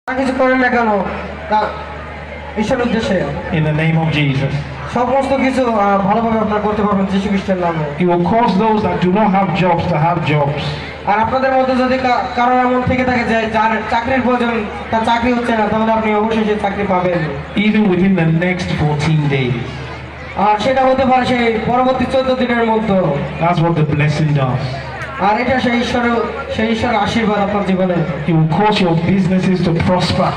কিছু করেন না কেন ঈশ্বরের উদ্দেশ্যে in the name of Jesus. সমস্ত কিছু ভালোভাবে আপনারা করতে পারবেন যীশু খ্রিস্টের নামে। He will cause those that do not have jobs to have jobs. আর আপনাদের মধ্যে যদি কারো এমন থেকে থাকে যে যার চাকরির প্রয়োজন, তার চাকরি হচ্ছে না, তাহলে আপনি অবশ্যই সেই চাকরি পাবেন Even within the next 14 days. আর সেটা হতে পারে সেই পরবর্তী 14 দিনের মধ্যে। That's what the blessing does. আর এটা সেই ঈশ্বরের আশীর্বাদ আপনার জীবনে। He will cause your businesses to prosper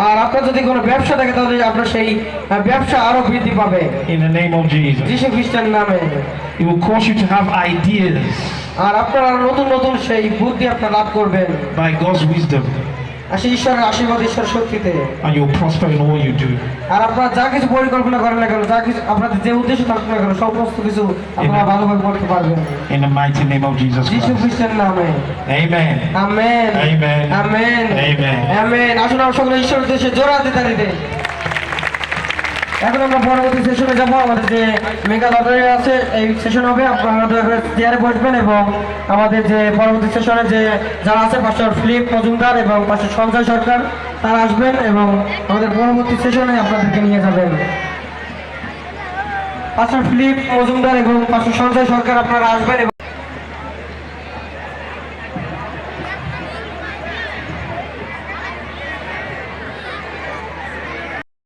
আর আপনার যদি কোনো ব্যবসা থাকে তাহলে আপনার সেই ব্যবসা আরো বৃদ্ধি পাবে in the name of Jesus. যীশু খ্রিস্টের নামে। He will cause you to have ideas আর আপনারা নতুন নতুন সেই বুদ্ধি আপনারা লাভ করবেন by God's wisdom, আর সেই ঈশ্বরের আশীর্বাদ, ঈশ্বরের শক্তিতে। and you'll prosper in all you do. আর আপনারা যা কিছু পরিকল্পনা করেন না কেন, যা কিছু আপনাদের যে উদ্দেশ্য থাকুক না কেন, সমস্ত কিছু আপনারা ভালোভাবে করতে পারবেন In the mighty name of Jesus যীশু Christ. খ্রিস্টের নামে। Amen. Amen Amen. Amen Amen. Amen. আসুন আমরা সকলে ঈশ্বরের উদ্দেশ্যে জোরে হাতে তালি দেই। এখন আমরা পরবর্তী সেশনে যাবো। আমাদের যে মেগা লটারি আছে এই সেশন হবে, আপনারা চেয়ারে বসবেন এবং আমাদের যে পরবর্তী সেশনে যে যারা আছে পাস্টার ফিলিপ মজুমদার এবং পাস্টার সঞ্জয় সরকার তারা আসবেন এবং আমাদের পরবর্তী সেশনে আপনাদেরকে নিয়ে যাবেন। পাস্টার ফিলিপ মজুমদার এবং পাস্টার সঞ্জয় সরকার আপনারা আসবেন।